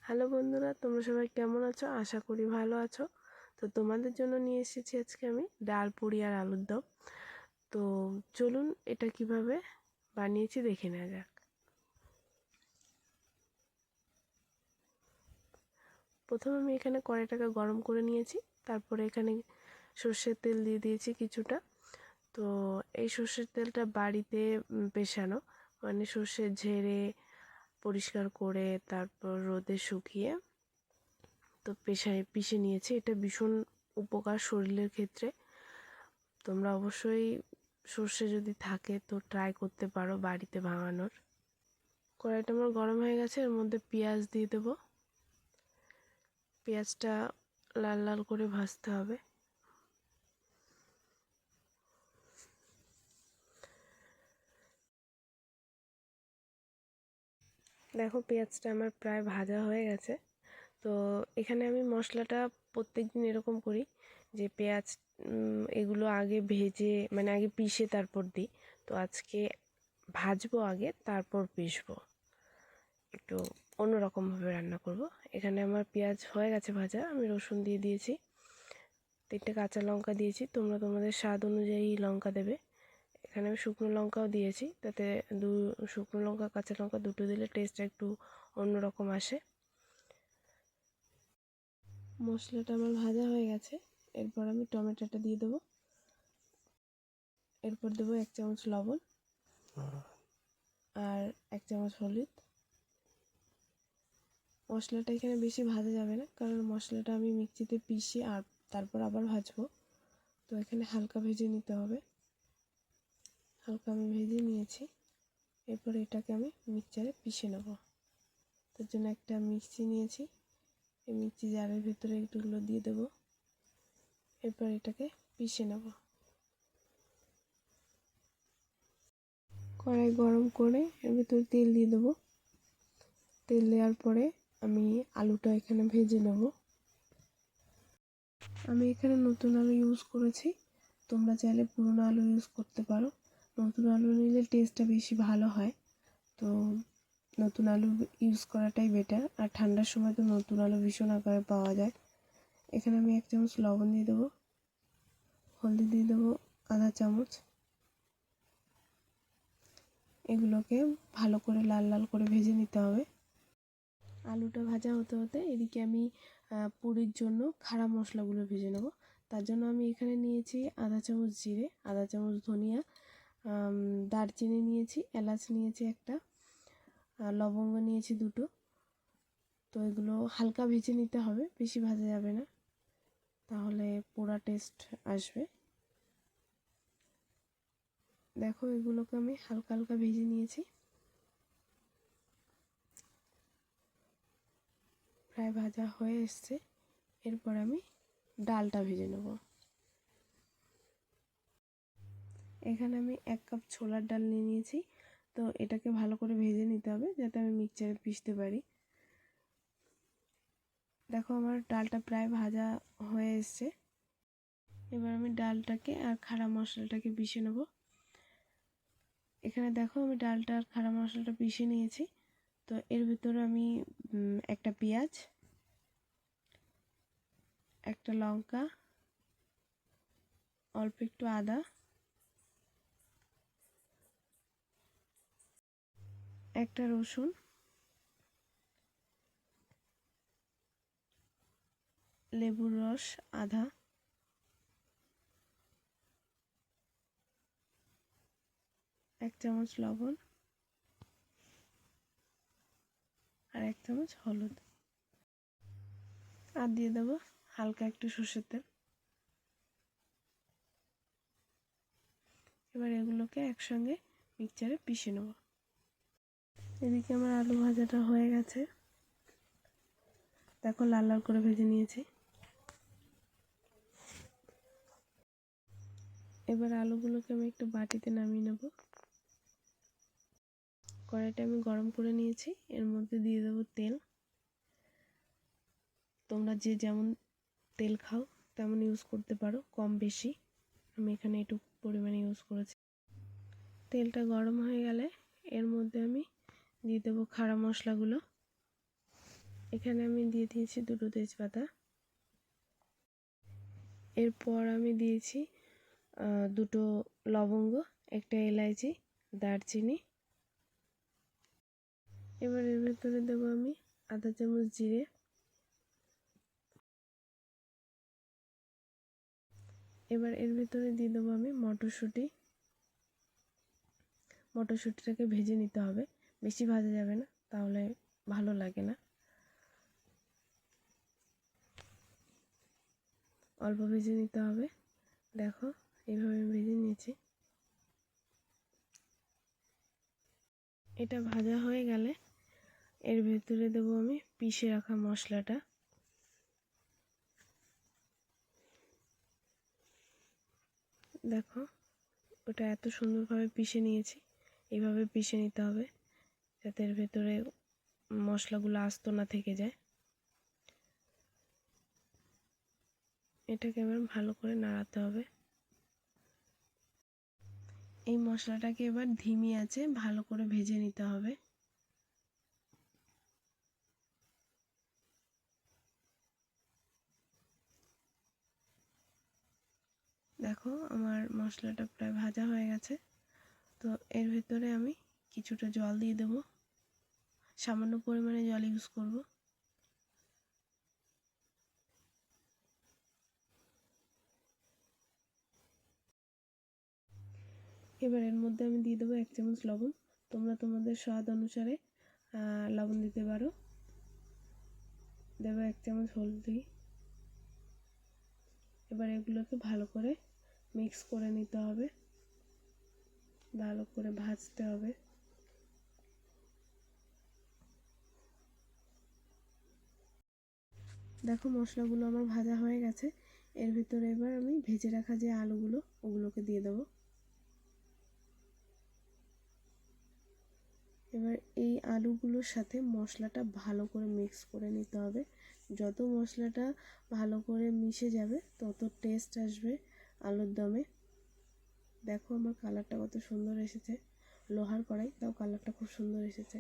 Hello বন্ধুরা, তোমরা সবাই কেমন আছো? আশা করি ভালো আছো। তো তোমাদের জন্য নিয়ে এসেছি আজকে আমি ডাল, পুরি আর আলুর দম। তো চলুন এটা কিভাবে বানিয়েছি দেখে নেওয়া যাক। প্রথমে আমি এখানে কড়াইটাকে গরম করে নিয়েছি, তারপরে এখানে সর্ষের তেল দিয়ে দিয়েছি কিছুটা। তো এই সর্ষের তেলটা বাড়িতে পেষানো, মানে সর্ষে ঝেড়ে পরিষ্কার করে তারপর রোদে শুকিয়ে তো পিষে নিয়েছি। এটা ভীষণ উপকার শরীরের ক্ষেত্রে। তোমরা অবশ্যই সর্ষে যদি থাকে তো ট্রাই করতে পারো বাড়িতে ভাঙানোর। কড়াইটা আমার গরম হয়ে গেছে, এর মধ্যে পেঁয়াজ দিয়ে দেবো। পেঁয়াজটা লাল লাল করে ভাজতে হবে। দেখো পেঁয়াজটা আমার প্রায় ভাজা হয়ে গেছে। তো এখানে আমি মশলাটা প্রত্যেকদিন এরকম করি যে পেঁয়াজ এগুলো আগে ভেজে, মানে আগে পিষে তারপর দিই। তো আজকে ভাজবো আগে, তারপর পিষবো, একটু অন্যরকমভাবে রান্না করব। এখানে আমার পেঁয়াজ হয়ে গেছে ভাজা, আমি রসুন দিয়ে দিয়েছি, 3টে কাঁচা লঙ্কা দিয়েছি, তোমরা তোমাদের স্বাদ অনুযায়ী লঙ্কা দেবে। এখানে আমি শুকনো লঙ্কাও দিয়েছি, তাতে শুকনো লঙ্কা কাঁচা লঙ্কা দুটো দিলে টেস্টটা একটু অন্যরকম আসে। মশলাটা আমার ভাজা হয়ে গেছে, এরপর আমি টমেটোটা দিয়ে দেবো। এরপর দেবো 1 চামচ লবণ আর 1 চামচ হলুদ। মশলাটা এখানে বেশি ভাজা যাবে না, কারণ মশলাটা আমি মিক্সিতে পিষে আর তারপর আবার ভাজবো। তো এখানে হালকা ভেজে নিতে হবে। হালকা আমি ভেজে নিয়েছি, এরপর এটাকে আমি মিক্সচারে পিষে নেব। তার জন্য একটা মিক্সি নিয়েছি, এই মিক্সি জারের ভিতরে এগুলো দিয়ে দেবো। এরপর এটাকে পিষে নেব। কড়াই গরম করে এর ভিতরে তেল দিয়ে দেবো। তেল দেওয়ার পরে আমি আলুটা এখানে ভেজে নেব। আমি এখানে নতুন আলু ইউজ করেছি, তোমরা চাইলে পুরনো আলু ইউজ করতে পারো। নতুন আলু নিলে টেস্টটা বেশি ভালো হয়। তো নতুন আলু ইউজ করাটাই বেটার। আর ঠান্ডার সময় তো নতুন আলু ভীষণ আকারে পাওয়া যায়। এখানে আমি 1 চামচ লবণ দিয়ে দেবো, হলদি দিয়ে দেবো আধা চামচ। এগুলোকে ভালো করে লাল লাল করে ভেজে নিতে হবে। আলুটা ভাজা হতে হতে এদিকে আমি পুরির জন্য খাড়া মশলাগুলো ভেজে নেব। তার জন্য আমি এখানে নিয়েছি আধা চামচ জিরে, আধা চামচ ধনিয়া, দারচিনি নিয়েছি, এলাচ নিয়েছি একটা, লবঙ্গ নিয়েছি 2টো। তো এগুলো হালকা ভেজে নিতে হবে, বেশি ভাজা যাবে না, তাহলে পোড়া টেস্ট আসবে। দেখো এগুলোকে আমি হালকা হালকা ভেজে নিয়েছি, প্রায় ভাজা হয়ে এসছে। এরপর আমি ডালটা ভেজে নেব। এখানে আমি 1 কাপ ছোলার ডাল নিয়ে নিয়েছি। তো এটাকে ভালো করে ভেজে নিতে হবে যাতে আমি মিক্সচারে পিষতে পারি। দেখো আমার ডালটা প্রায় ভাজা হয়ে এসছে। এবার আমি ডালটাকে আর খাড়া মশলাটাকে পিষে নেব। এখানে দেখো আমি ডালটা আর খাড়া মশলাটা পিষে নিয়েছি। তো এর ভিতরে আমি একটা পেঁয়াজ, একটা লঙ্কা, অল্প একটু আদা, একটা রসুন, লেবুর রস আধা, 1 চামচ লবণ আর 1 চামচ হলুদ, আর দিয়ে দেবো হালকা একটু সর্ষের তেল। এবার এগুলোকে একসঙ্গে মিক্সচারে পিষে নেব। এদিকে আমার আলু ভাজাটা হয়ে গেছে, দেখো লাল লাল করে ভেজে নিয়েছি। এবার আলুগুলোকে আমি একটু বাটিতে নামিয়ে নেব। কড়াইটা আমি গরম করে নিয়েছি, এর মধ্যে দিয়ে দেবো তেল। তোমরা যে যেমন তেল খাও তেমন ইউজ করতে পারো, কম বেশি। আমি এখানে একটু পরিমাণে ইউজ করেছি। তেলটা গরম হয়ে গেলে এর মধ্যে আমি দিয়ে দেবো খাড়া মশলাগুলো। এখানে আমি দিয়ে দিয়েছি 2টো তেজপাতা। এরপর আমি দিয়েছি 2টো লবঙ্গ, একটা এলাইচি, দারচিনি। এবার এর ভেতরে দেবো আমি আধা চামচ জিরে। এবার এর ভেতরে দিয়ে দেবো আমি মটরশুঁটি। মটরশুঁটিটাকে ভেজে নিতে হবে, বেশি ভাজা যাবে না, তাহলে ভালো লাগে না। অল্প ভেজে নিতে হবে। দেখো এইভাবে ভেজে নিয়েছি। এটা ভাজা হয়ে গেলে এর ভেতরে দেবো আমি পিষে রাখা মশলাটা। দেখো ওটা এত সুন্দরভাবে পিষে নিয়েছি। এইভাবে পিষে নিতে হবে যাতে এর ভেতরে মশলাগুলো আস্ত না থেকে যায়। এটাকে এবার ভালো করে নাড়াতে হবে। এই মশলাটাকে এবার ধিমি আঁচে ভালো করে ভেজে নিতে হবে। দেখো আমার মশলাটা প্রায় ভাজা হয়ে গেছে। তো এর ভেতরে আমি কিছুটা জল দিয়ে দেবো, সামান্য পরিমাণে জল ইউজ করব। এবার এর মধ্যে আমি দিয়ে দেবো 1 চামচ লবণ। তোমরা তোমাদের স্বাদ অনুসারে লবণ দিতে পারো। দেবো 1 চামচ হলদি। এবার এগুলোকে ভালো করে মিক্স করে নিতে হবে, ভালো করে ভাজতে হবে। দেখো মশলাগুলো আমার ভাজা হয়ে গেছে। এর ভিতরে এবার আমি ভেজে রাখা যে আলুগুলো ওগুলোকে দিয়ে দেবো। এবার এই আলুগুলোর সাথে মশলাটা ভালো করে মিক্স করে নিতে হবে। যত মশলাটা ভালো করে মিশে যাবে তত টেস্ট আসবে আলুর দমে। দেখো আমার কালারটা কত সুন্দর এসেছে। লোহার কড়াই, তাও কালারটা খুব সুন্দর এসেছে,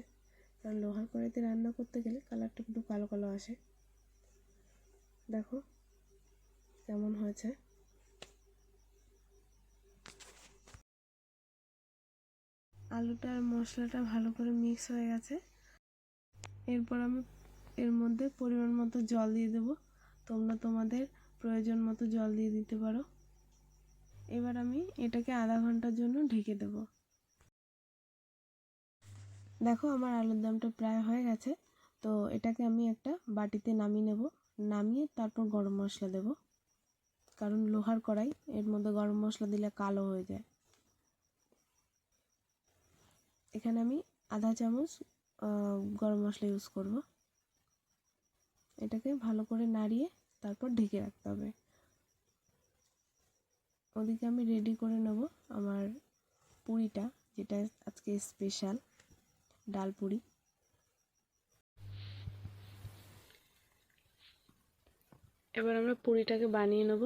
কারণ লোহার কড়াইতে রান্না করতে গেলে কালারটা একটু কালো কালো আসে। দেখো কেমন হয়েছে। আলুটা আর মশলাটা ভালো করে মিক্স হয়ে গেছে। এরপর আমি এর মধ্যে পরিমাণ মতো জল দিয়ে দেবো। তোমরা তোমাদের প্রয়োজন মতো জল দিয়ে দিতে পারো। এবার আমি এটাকে আধা ঘন্টার জন্য ঢেকে দেব। দেখো আমার আলুর দমটা প্রায় হয়ে গেছে। তো এটাকে আমি একটা বাটিতে নামিয়ে নেব। নামিয়ে তারপর গরম মশলা দেব, কারণ লোহার কড়াই, এর মধ্যে গরম মশলা দিলে কালো হয়ে যায়। এখানে আমি আধা চামচ গরম মশলা ইউজ করব। এটাকে ভালো করে নাড়িয়ে তারপর ঢেকে রাখতে হবে। ওদিকে আমি রেডি করে নেব আমার পুরিটা, যেটা আজকে স্পেশাল ডাল পুরি। এবার আমরা পুরিটাকে বানিয়ে নেব।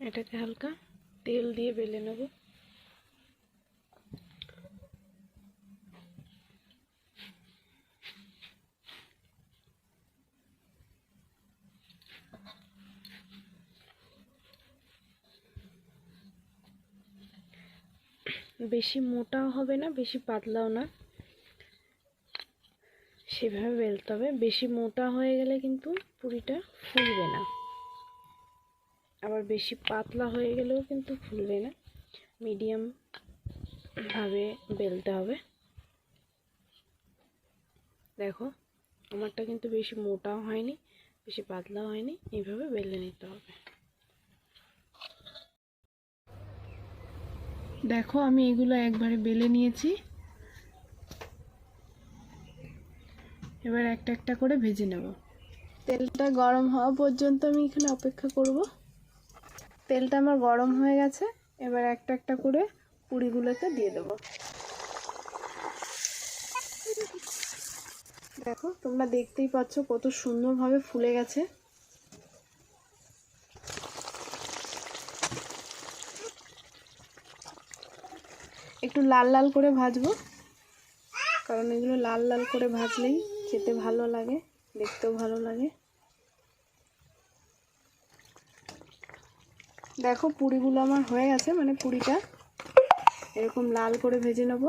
এটাকে হালকা তেল দিয়ে বেলে নেব। বেশি মোটাও হবে না, বেশি পাতলাও না, সেভাবে বেলতে হবে। বেশি মোটা হয়ে গেলে কিন্তু পুরিটা ফুলবে না, আবার বেশি পাতলা হয়ে গেলেও কিন্তু ফুলবে না। মিডিয়াম ভাবে বেলতে হবে। দেখো আমারটা কিন্তু বেশি মোটাও হয়নি, বেশি পাতলাও হয়নি, এইভাবে বেলে নিতে হবে। দেখো আমি এগুলো একবারে বেলে নিয়েছি। এবার একটা একটা করে ভেজে নেব। তেলটা গরম হওয়া পর্যন্ত আমি এখানে অপেক্ষা করব। তেলটা আমার গরম হয়ে গেছে, এবার একটা একটা করে পুরিগুলোকে দিয়ে দেবো। দেখো, তোমরা দেখতেই পাচ্ছ কত সুন্দরভাবে ফুলে গেছে। একটু লাল লাল করে ভাজবো, কারণ এগুলো লাল লাল করে ভাজলেই খেতে ভালো লাগে, দেখতেও ভালো লাগে। দেখো পুরিগুলো আমার হয়ে গেছে, মানে পুরিটা এরকম লাল করে ভেজে নেব।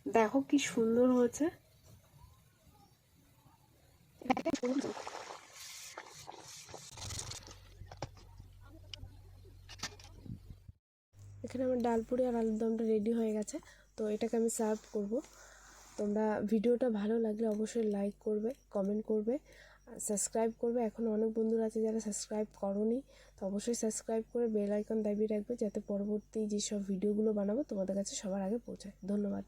দেখো কি সুন্দর হয়েছে। এখানে আমার ডাল পুরি আর আলুর দমটা রেডি হয়ে গেছে, তো এটাকে আমি সার্ভ করব। তোমরা ভিডিওটা ভালো লাগলে অবশ্যই লাইক করবে, কমেন্ট করবে, সাবস্ক্রাইব করবে। এখনও অনেক বন্ধুরা আছে যারা সাবস্ক্রাইব করোনি, তো অবশ্যই সাবস্ক্রাইব করে বেল আইকন দাবিয়ে রাখবে, যাতে পরবর্তী যেসব ভিডিওগুলো বানাবো তোমাদের কাছে সবার আগে পৌঁছায়। ধন্যবাদ।